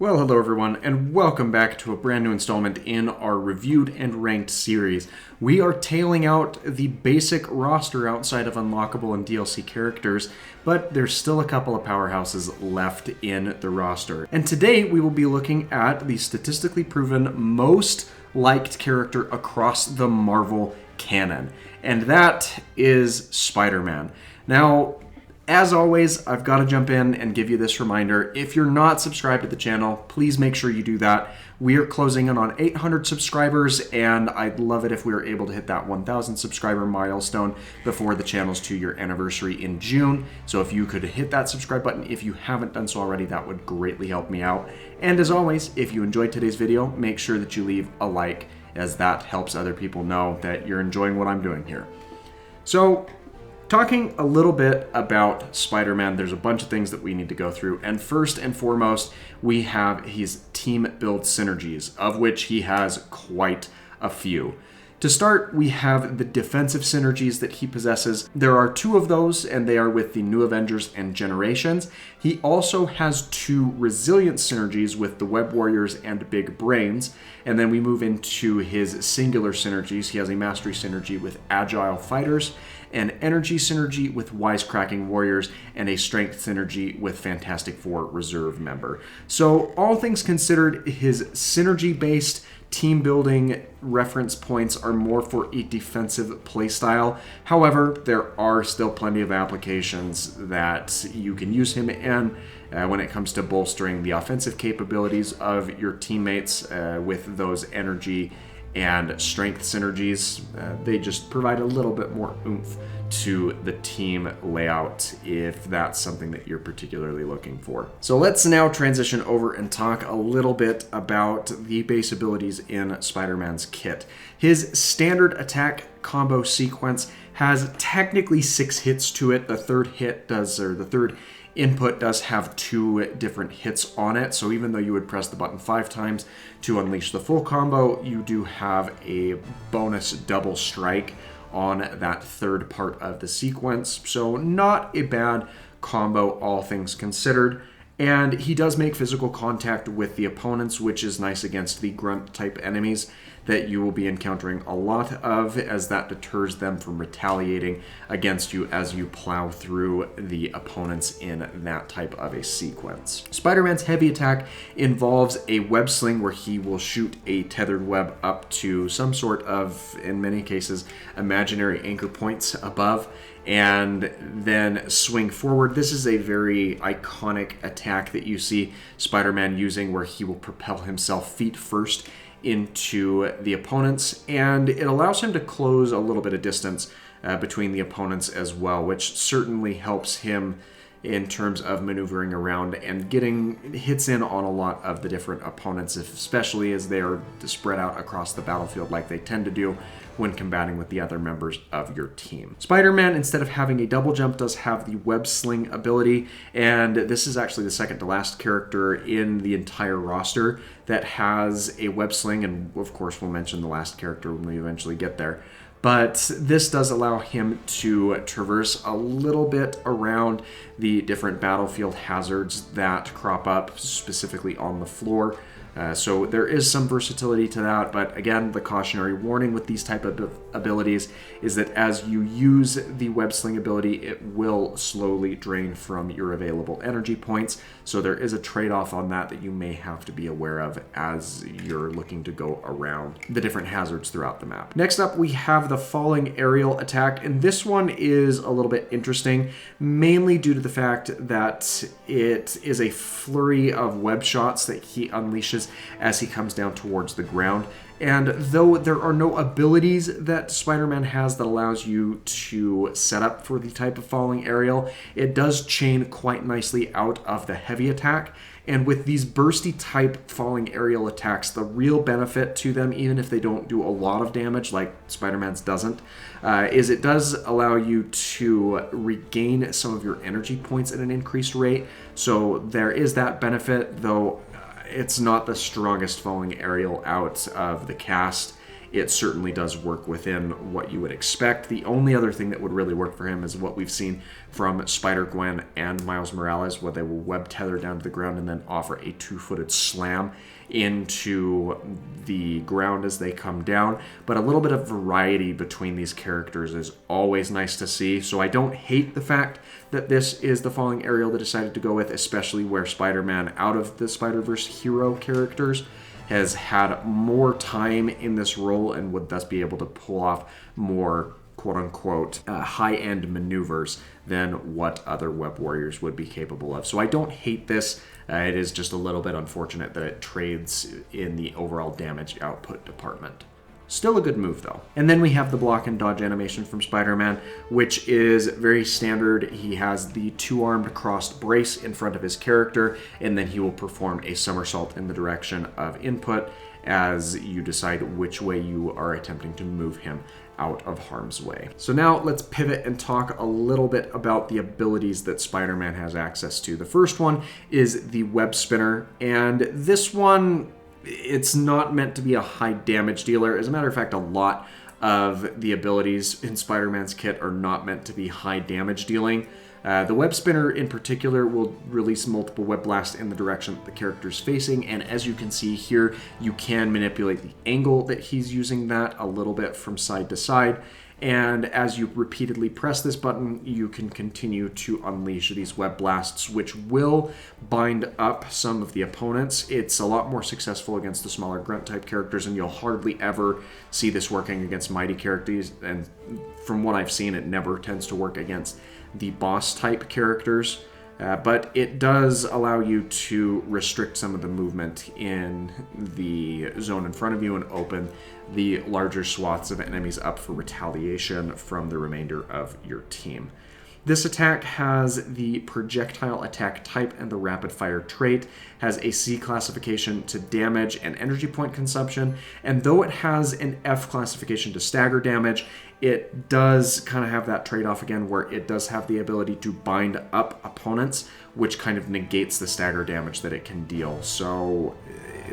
Well, hello everyone, and welcome back to a brand new installment in our reviewed and ranked series. We are tailing out the basic roster outside of unlockable and DLC characters, but there's still a couple of powerhouses left in the roster. And today we will be looking at the statistically proven most liked character across the Marvel canon, and that is Spider-Man. Now, as always, I've got to jump in and give you this reminder. If you're not subscribed to the channel, please make sure you do that. We are closing in on 800 subscribers, and I'd love it if we were able to hit that 1,000 subscriber milestone before the channel's 2-year anniversary in June. So if you could hit that subscribe button, if you haven't done so already, that would greatly help me out. And as always, if you enjoyed today's video, make sure that you leave a like, as that helps other people know that you're enjoying what I'm doing here. So, talking a little bit about Spider-Man, there's a bunch of things that we need to go through. And first and foremost, we have his team build synergies, of which he has quite a few. To start, we have the defensive synergies that he possesses. There are 2 of those, and they are with the New Avengers and Generations. He also has 2 resilience synergies with the Web Warriors and Big Brains. And then we move into his singular synergies. He has a Mastery synergy with Agile Fighters, an Energy synergy with Wisecracking Warriors, and a Strength synergy with Fantastic Four Reserve member. So all things considered, his synergy-based team building reference points are more for a defensive playstyle. However, there are still plenty of applications that you can use him in when it comes to bolstering the offensive capabilities of your teammates with those energy and strength synergies. They just provide a little bit more oomph to the team layout if that's something that you're particularly looking for. So let's now transition over and talk a little bit about the base abilities in Spider-Man's kit. His standard attack combo sequence has technically 6 hits to it. The third input does have 2 different hits on it, so even though you would press the button 5 times to unleash the full combo, you do have a bonus double strike on that third part of the sequence. So not a bad combo, all things considered. And he does make physical contact with the opponents, which is nice against the grunt type enemies that you will be encountering a lot of, as that deters them from retaliating against you as you plow through the opponents in that type of a sequence. Spider-Man's heavy attack involves a web sling where he will shoot a tethered web up to some sort of, in many cases, imaginary anchor points above, and then swing forward. This is a very iconic attack that you see Spider-Man using, where he will propel himself feet first into the opponents, and it allows him to close a little bit of distance between the opponents as well, which certainly helps him in terms of maneuvering around and getting hits in on a lot of the different opponents, especially as they are spread out across the battlefield like they tend to do when combating with the other members of your team. Spider-Man, instead of having a double jump, does have the web sling ability, and this is actually the second to last character in the entire roster that has a web sling, and of course we'll mention the last character when we eventually get there. But this does allow him to traverse a little bit around the different battlefield hazards that crop up, specifically on the floor. So there is some versatility to that, but again, the cautionary warning with these type of abilities is that as you use the web sling ability, it will slowly drain from your available energy points. So there is a trade-off on that you may have to be aware of as you're looking to go around the different hazards throughout the map. Next up, we have the falling aerial attack, and this one is a little bit interesting, mainly due to the fact that it is a flurry of web shots that he unleashes as he comes down towards the ground. And though there are no abilities that Spider-Man has that allows you to set up for the type of falling aerial, it does chain quite nicely out of the heavy attack. And with these bursty type falling aerial attacks, the real benefit to them, even if they don't do a lot of damage like Spider-Man's doesn't, is it does allow you to regain some of your energy points at an increased rate. So there is that benefit, though it's not the strongest falling aerial out of the cast. it certainly does work within what you would expect. The only other thing that would really work for him is what we've seen from Spider-Gwen and Miles Morales, where they will web tether down to the ground and then offer a two-footed slam into the ground as they come down. But a little bit of variety between these characters is always nice to see. So I don't hate the fact that this is the falling aerial they decided to go with, especially where Spider-Man, out of the Spider-Verse hero characters, has had more time in this role and would thus be able to pull off more quote-unquote high-end maneuvers than what other web warriors would be capable of. So I don't hate this. It is just a little bit unfortunate that it trades in the overall damage output department. Still a good move, though. And then we have the block and dodge animation from Spider-Man, which is very standard. He has the two-armed crossed brace in front of his character, and then he will perform a somersault in the direction of input as you decide which way you are attempting to move him out of harm's way. So now let's pivot and talk a little bit about the abilities that Spider-Man has access to. The first one is the web spinner, and this one, it's not meant to be a high damage dealer. As a matter of fact, a lot of the abilities in Spider-Man's kit are not meant to be high damage dealing. The web spinner in particular will release multiple web blasts in the direction that the character is facing, and as you can see here, you can manipulate the angle that he's using that a little bit from side to side. And as you repeatedly press this button, you can continue to unleash these web blasts, which will bind up some of the opponents. It's a lot more successful against the smaller grunt type characters, and you'll hardly ever see this working against mighty characters. And from what I've seen, it never tends to work against the boss type characters. But it does allow you to restrict some of the movement in the zone in front of you and open the larger swaths of enemies up for retaliation from the remainder of your team. This attack has the projectile attack type and the rapid fire trait, has a C classification to damage and energy point consumption, and though it has an F classification to stagger damage, it does kind of have that trade-off again where it does have the ability to bind up opponents, which kind of negates the stagger damage that it can deal. So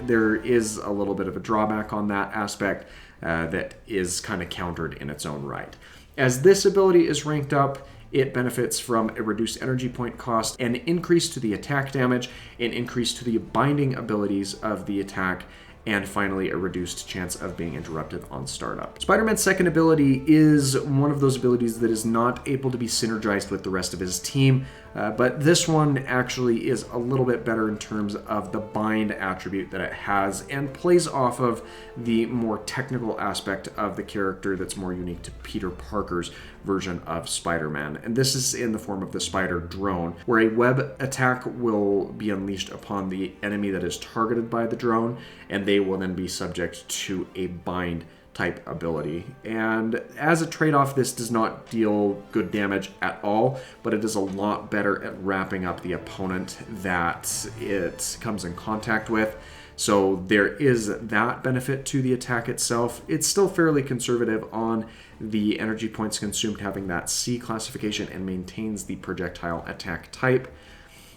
there is a little bit of a drawback on that aspect that is kind of countered in its own right. As this ability is ranked up, it benefits from a reduced energy point cost, an increase to the attack damage, an increase to the binding abilities of the attack, and finally a reduced chance of being interrupted on startup. Spider-Man's second ability is one of those abilities that is not able to be synergized with the rest of his team, but this one actually is a little bit better in terms of the bind attribute that it has and plays off of the more technical aspect of the character that's more unique to Peter Parker's version of Spider-Man. And this is in the form of the Spider Drone, where a web attack will be unleashed upon the enemy that is targeted by the drone, and they will then be subject to a bind type ability. And as a trade-off, this does not deal good damage at all, but it is a lot better at wrapping up the opponent that it comes in contact with. So there is that benefit to the attack itself. It's still fairly conservative on the energy points consumed, having that C classification, and maintains the projectile attack type.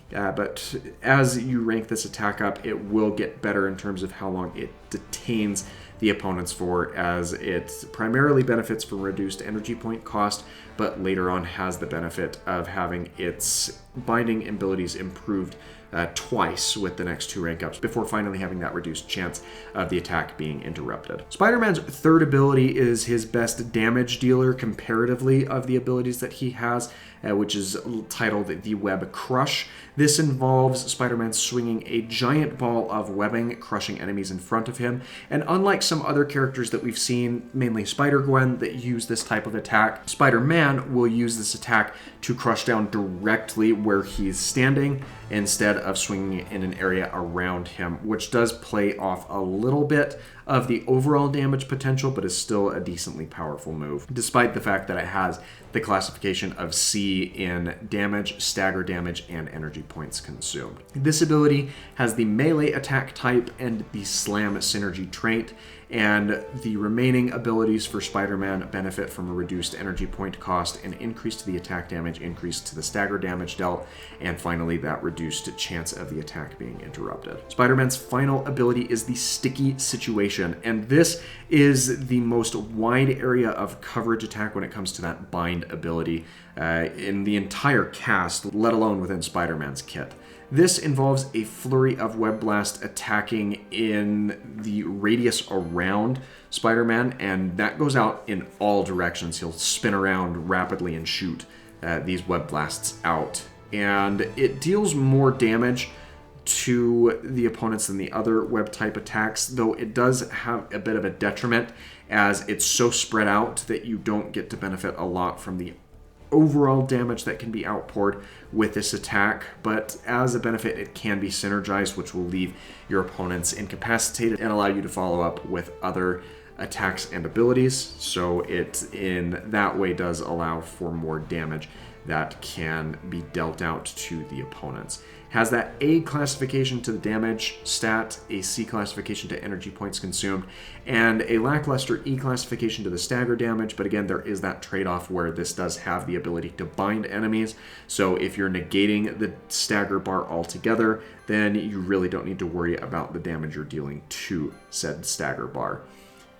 But as you rank this attack up, it will get better in terms of how long it detains the opponents for, as it primarily benefits from reduced energy point cost, but later on has the benefit of having its binding abilities improved twice with the next two rank ups before finally having that reduced chance of the attack being interrupted. Spider-Man's third ability is his best damage dealer comparatively of the abilities that he has, which is titled the Web Crush. This involves Spider-Man swinging a giant ball of webbing, crushing enemies in front of him. And unlike some other characters that we've seen, mainly Spider-Gwen, that use this type of attack, Spider-Man will use this attack to crush down directly where he's standing instead of swinging in an area around him, which does play off a little bit of the overall damage potential, but is still a decently powerful move, despite the fact that it has the classification of C in damage, stagger damage, and energy points consumed. This ability has the melee attack type and the slam synergy trait. And the remaining abilities for Spider-Man benefit from a reduced energy point cost, an increase to the attack damage, increase to the stagger damage dealt, and finally that reduced chance of the attack being interrupted. Spider-Man's final ability is the Sticky Situation, and this is the most wide area of coverage attack when it comes to that bind ability in the entire cast, let alone within Spider-Man's kit. This involves a flurry of Web Blast attacking in the radius around Spider-Man, and that goes out in all directions. He'll spin around rapidly and shoot these Web Blasts out. And it deals more damage to the opponents than the other web-type attacks, though it does have a bit of a detriment as it's so spread out that you don't get to benefit a lot from the overall damage that can be outpoured with this attack, but as a benefit it can be synergized, which will leave your opponents incapacitated and allow you to follow up with other attacks and abilities. So it in that way does allow for more damage that can be dealt out to the opponents. Has that A classification to the damage stat, a C classification to energy points consumed, and a lackluster E classification to the stagger damage, but again, there is that trade-off where this does have the ability to bind enemies, so if you're negating the stagger bar altogether, then you really don't need to worry about the damage you're dealing to said stagger bar.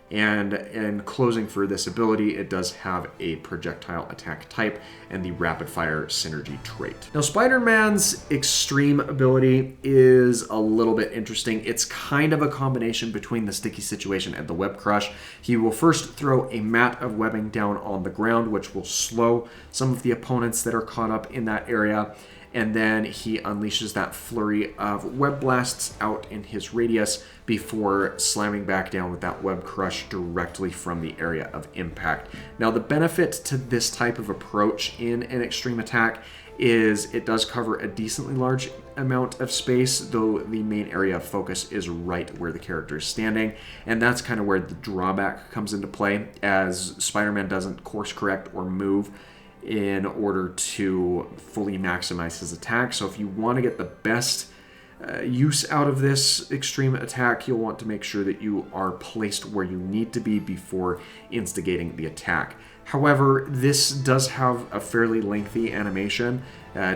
And in closing for this ability, it does have a projectile attack type and the rapid fire synergy trait. Now, Spider-Man's extreme ability is a little bit interesting. It's kind of a combination between the Sticky Situation and the Web Crush. He will first throw a mat of webbing down on the ground, which will slow some of the opponents that are caught up in that area. And then he unleashes that flurry of Web Blasts out in his radius before slamming back down with that Web Crush directly from the area of impact. Now, the benefit to this type of approach in an extreme attack is it does cover a decently large amount of space, though the main area of focus is right where the character is standing, and that's kind of where the drawback comes into play, as Spider-Man doesn't course correct or move in order to fully maximize his attack. So if you want to get the best use out of this extreme attack, you'll want to make sure that you are placed where you need to be before instigating the attack. However, this does have a fairly lengthy animation,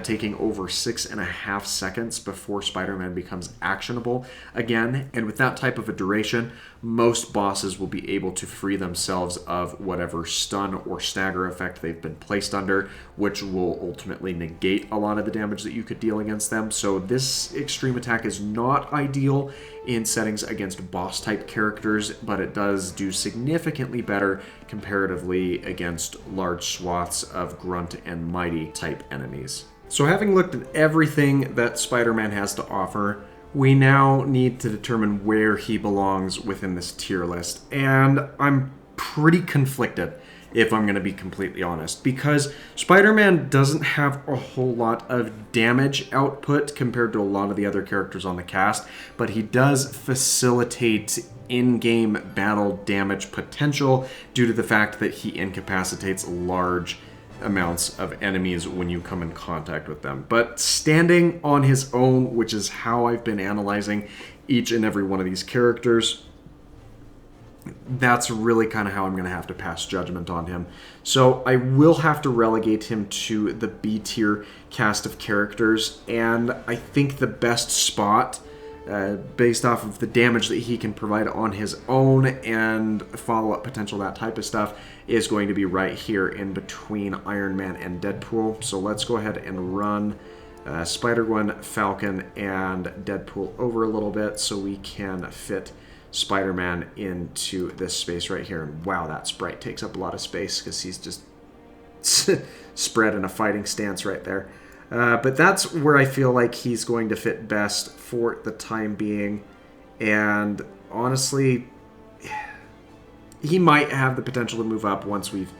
taking over 6.5 seconds before Spider-Man becomes actionable again. And with that type of a duration, most bosses will be able to free themselves of whatever stun or stagger effect they've been placed under, which will ultimately negate a lot of the damage that you could deal against them. So this extreme attack is not ideal in settings against boss-type characters, but it does do significantly better comparatively against large swaths of grunt and mighty type enemies. So having looked at everything that Spider-Man has to offer, we now need to determine where he belongs within this tier list. And I'm pretty conflicted, if I'm going to be completely honest, because Spider-Man doesn't have a whole lot of damage output compared to a lot of the other characters on the cast, but he does facilitate in-game battle damage potential due to the fact that he incapacitates large amounts of enemies when you come in contact with them. But standing on his own, which is how I've been analyzing each and every one of these characters, that's really kind of how I'm going to have to pass judgment on him. So I will have to relegate him to the B tier cast of characters, and I think the best spot, based off of the damage that he can provide on his own and follow-up potential, that type of stuff, is going to be right here in between Iron Man and Deadpool. So let's go ahead and run Spider-Gwen, Falcon, and Deadpool over a little bit so we can fit Spider-Man into this space right here. And wow, that sprite takes up a lot of space because he's just spread in a fighting stance right there. But that's where I feel like he's going to fit best for the time being. And honestly, he might have the potential to move up once we've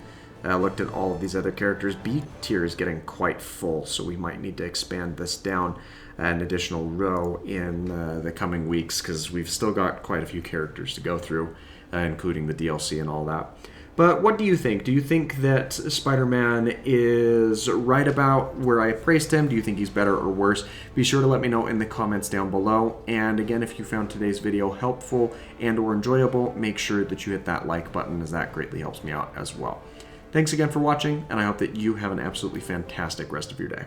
looked at all of these other characters. B tier is getting quite full, so we might need to expand this down an additional row in the coming weeks, because we've still got quite a few characters to go through, including the DLC and all that. But what do you think? Do you think that Spider-Man is right about where I praised him? Do you think he's better or worse? Be sure to let me know in the comments down below. And again, if you found today's video helpful and or enjoyable, make sure that you hit that like button, as that greatly helps me out as well. Thanks again for watching, and I hope that you have an absolutely fantastic rest of your day.